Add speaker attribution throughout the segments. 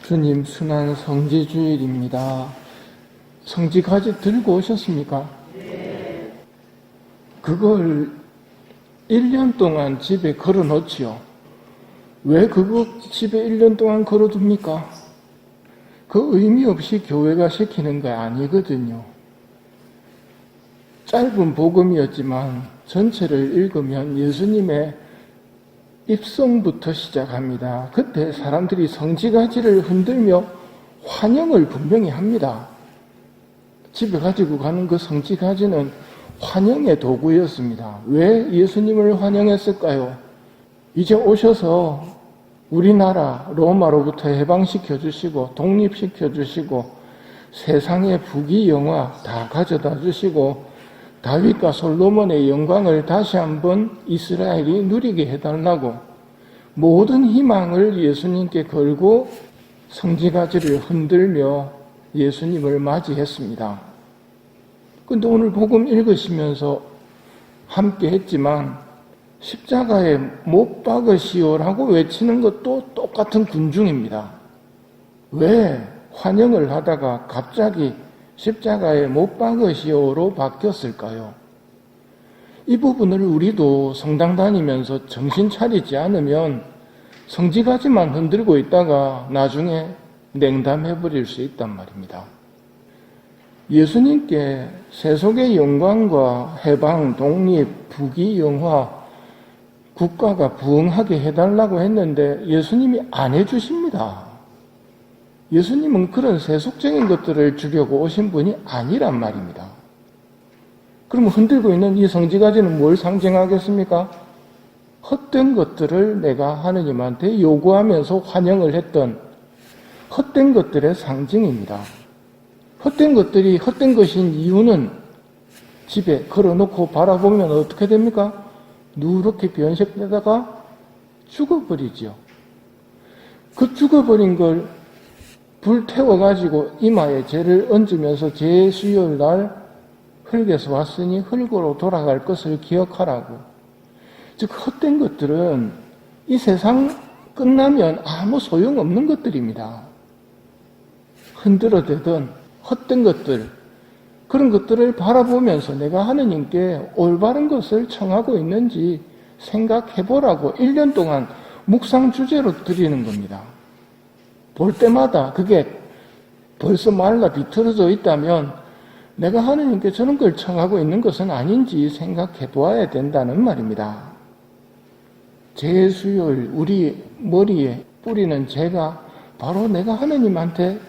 Speaker 1: 주님 순환 성지주일입니다. 성지가지 들고 오셨습니까? 네. 그걸 1년 동안 집에 걸어 놓지요. 왜 그거 집에 1년 동안 걸어둡니까? 그 의미 없이 교회가 시키는 거 아니거든요. 짧은 복음이었지만 전체를 읽으면 예수님의 입성부터 시작합니다. 그때 사람들이 성지가지를 흔들며 환영을 분명히 합니다. 집에 가지고 가는 그 성지가지는 환영의 도구였습니다. 왜 예수님을 환영했을까요? 이제 오셔서 우리나라 로마로부터 해방시켜 주시고 독립시켜 주시고 세상의 부귀영화 다 가져다 주시고 다윗과 솔로몬의 영광을 다시 한번 이스라엘이 누리게 해달라고 모든 희망을 예수님께 걸고 성지가지를 흔들며 예수님을 맞이했습니다. 근데 오늘 복음 읽으시면서 함께 했지만 십자가에 못 박으시오라고 외치는 것도 똑같은 군중입니다. 왜 환영을 하다가 갑자기 십자가에 못 박으시오로 바뀌었을까요? 이 부분을 우리도 성당 다니면서 정신 차리지 않으면 성지가지만 흔들고 있다가 나중에 냉담해버릴 수 있단 말입니다. 예수님께 세속의 영광과 해방, 독립, 부귀영화, 국가가 부흥하게 해달라고 했는데 예수님이 안 해주십니다. 예수님은 그런 세속적인 것들을 주려고 오신 분이 아니란 말입니다. 그럼 흔들고 있는 이 성지가지는 뭘 상징하겠습니까? 헛된 것들을 내가 하느님한테 요구하면서 환영을 했던 헛된 것들의 상징입니다. 헛된 것들이 헛된 것인 이유는 집에 걸어놓고 바라보면 어떻게 됩니까? 누렇게 변색되다가 죽어버리죠. 그 죽어버린 걸 불 태워가지고 이마에 죄를 얹으면서 제수요일 날 흙에서 왔으니 흙으로 돌아갈 것을 기억하라고. 즉 헛된 것들은 이 세상 끝나면 아무 소용없는 것들입니다. 흔들어대던 헛된 것들, 그런 것들을 바라보면서 내가 하느님께 올바른 것을 청하고 있는지 생각해보라고 1년 동안 묵상 주제로 드리는 겁니다. 볼 때마다 그게 벌써 말라 비틀어져 있다면 내가 하느님께 저런 걸 청하고 있는 것은 아닌지 생각해 보아야 된다는 말입니다. 제수요일 우리 머리에 뿌리는 죄가 바로 내가 하느님한테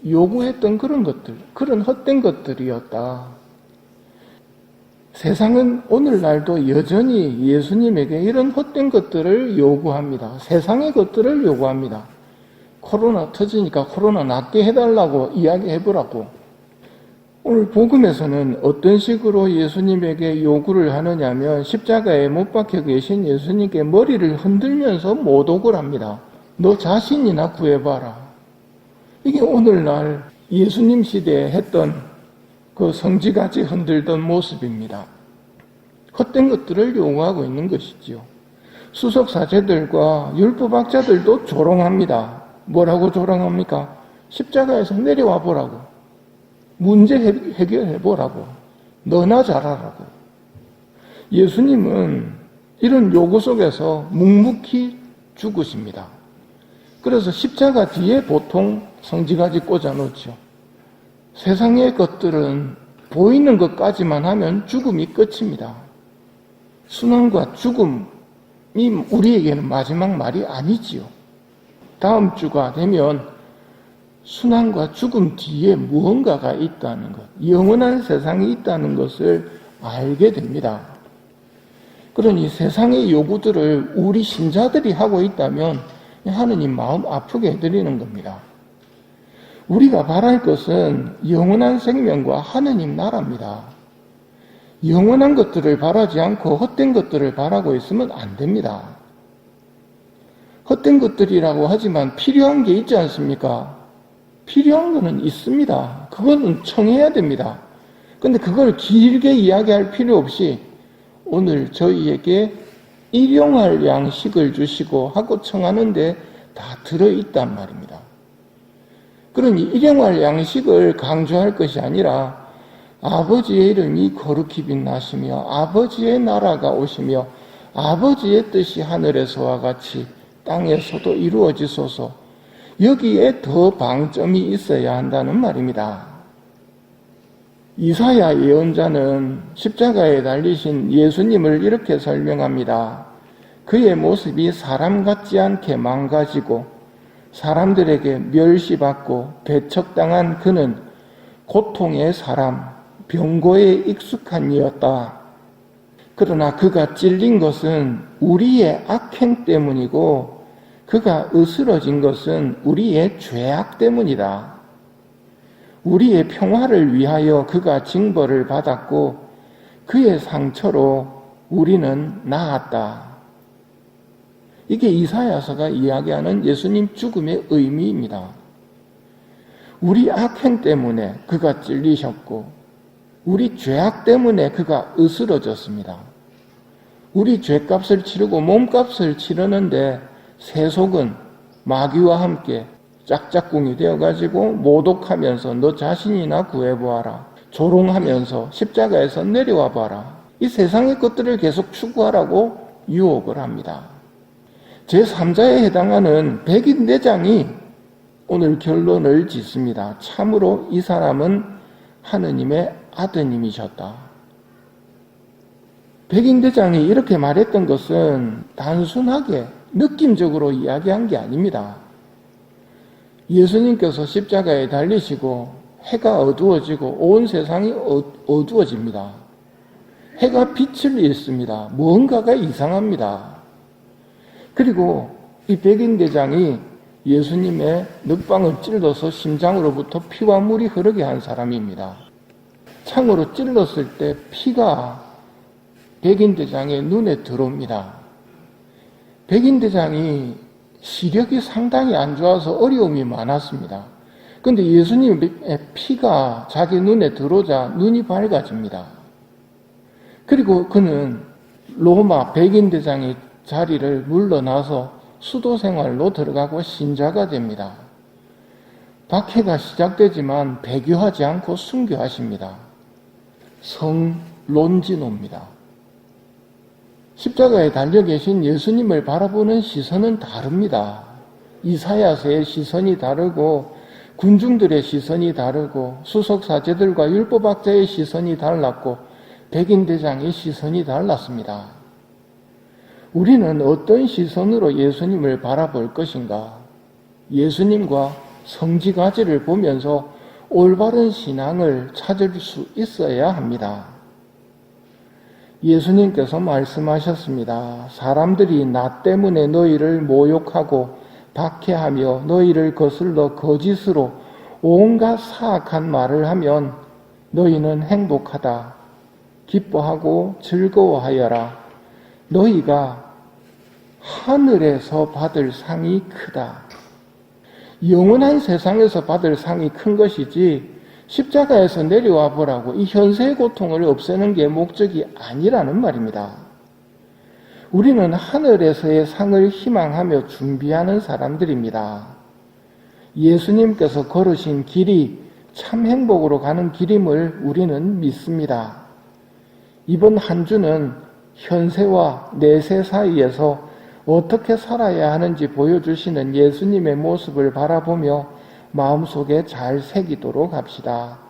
Speaker 1: 요구했던 그런 것들, 그런 헛된 것들이었다. 세상은 오늘날도 여전히 예수님에게 이런 헛된 것들을 요구합니다. 세상의 것들을 요구합니다. 코로나 터지니까 코로나 낫게 해달라고 이야기해보라고. 오늘 복음에서는 어떤 식으로 예수님에게 요구를 하느냐면 십자가에 못 박혀 계신 예수님께 머리를 흔들면서 모독을 합니다. 너 자신이나 구해봐라. 이게 오늘날 예수님 시대에 했던 그 성지가지 흔들던 모습입니다. 헛된 것들을 요구하고 있는 것이지요. 수석사제들과 율법학자들도 조롱합니다. 뭐라고 조롱합니까? 십자가에서 내려와 보라고. 문제 해결해 보라고. 너나 잘하라고. 예수님은 이런 요구 속에서 묵묵히 죽으십니다. 그래서 십자가 뒤에 보통 성지가지 꽂아 놓죠. 세상의 것들은 보이는 것까지만 하면 죽음이 끝입니다. 순환과 죽음이 우리에게는 마지막 말이 아니지요. 다음 주가 되면 순환과 죽음 뒤에 무언가가 있다는 것, 영원한 세상이 있다는 것을 알게 됩니다. 그러니 세상의 요구들을 우리 신자들이 하고 있다면 하느님 마음 아프게 해드리는 겁니다. 우리가 바랄 것은 영원한 생명과 하느님 나라입니다. 영원한 것들을 바라지 않고 헛된 것들을 바라고 있으면 안 됩니다. 헛된 것들이라고 하지만 필요한 게 있지 않습니까? 필요한 거는 있습니다. 그거는 청해야 됩니다. 근데 그걸 길게 이야기할 필요 없이 오늘 저희에게 일용할 양식을 주시고 하고 청하는데 다 들어있단 말입니다. 그러니 일용할 양식을 강조할 것이 아니라 아버지의 이름이 거룩히 빛나시며 아버지의 나라가 오시며 아버지의 뜻이 하늘에서와 같이 땅에서도 이루어지소서, 여기에 더 방점이 있어야 한다는 말입니다. 이사야 예언자는 십자가에 달리신 예수님을 이렇게 설명합니다. 그의 모습이 사람 같지 않게 망가지고 사람들에게 멸시받고 배척당한 그는 고통의 사람, 병고에 익숙한 이였다. 그러나 그가 찔린 것은 우리의 악행 때문이고 그가 으스러진 것은 우리의 죄악 때문이다. 우리의 평화를 위하여 그가 징벌을 받았고 그의 상처로 우리는 나았다. 이게 이사야서가 이야기하는 예수님 죽음의 의미입니다. 우리 악행 때문에 그가 찔리셨고 우리 죄악 때문에 그가 으스러졌습니다. 우리 죄값을 치르고 몸값을 치르는데 세속은 마귀와 함께 짝짝꿍이 되어가지고 모독하면서 너 자신이나 구해보아라, 조롱하면서 십자가에서 내려와 봐라, 이 세상의 것들을 계속 추구하라고 유혹을 합니다. 제3자에 해당하는 백인대장이 오늘 결론을 짓습니다. 참으로 이 사람은 하느님의 아드님이셨다. 백인대장이 이렇게 말했던 것은 단순하게 느낌적으로 이야기한 게 아닙니다. 예수님께서 십자가에 달리시고 해가 어두워지고 온 세상이 어두워집니다. 해가 빛을 잃습니다. 뭔가가 이상합니다. 그리고 이 백인대장이 예수님의 늑방을 찔러서 심장으로부터 피와 물이 흐르게 한 사람입니다. 창으로 찔렀을 때 피가 백인대장의 눈에 들어옵니다. 백인대장이 시력이 상당히 안 좋아서 어려움이 많았습니다. 그런데 예수님의 피가 자기 눈에 들어오자 눈이 밝아집니다. 그리고 그는 로마 백인대장의 자리를 물러나서 수도 생활로 들어가고 신자가 됩니다. 박해가 시작되지만 배교하지 않고 순교하십니다. 성 론지노입니다. 십자가에 달려 계신 예수님을 바라보는 시선은 다릅니다. 이사야서의 시선이 다르고 군중들의 시선이 다르고 수석사제들과 율법학자의 시선이 달랐고 백인대장의 시선이 달랐습니다. 우리는 어떤 시선으로 예수님을 바라볼 것인가? 예수님과 성지가지를 보면서 올바른 신앙을 찾을 수 있어야 합니다. 예수님께서 말씀하셨습니다. 사람들이 나 때문에 너희를 모욕하고 박해하며 너희를 거슬러 거짓으로 온갖 사악한 말을 하면 너희는 행복하다. 기뻐하고 즐거워하여라. 너희가 하늘에서 받을 상이 크다. 영원한 세상에서 받을 상이 큰 것이지 십자가에서 내려와 보라고 이 현세의 고통을 없애는 게 목적이 아니라는 말입니다. 우리는 하늘에서의 상을 희망하며 준비하는 사람들입니다. 예수님께서 걸으신 길이 참 행복으로 가는 길임을 우리는 믿습니다. 이번 한 주는 현세와 내세 사이에서 어떻게 살아야 하는지 보여주시는 예수님의 모습을 바라보며 마음속에 잘 새기도록 합시다.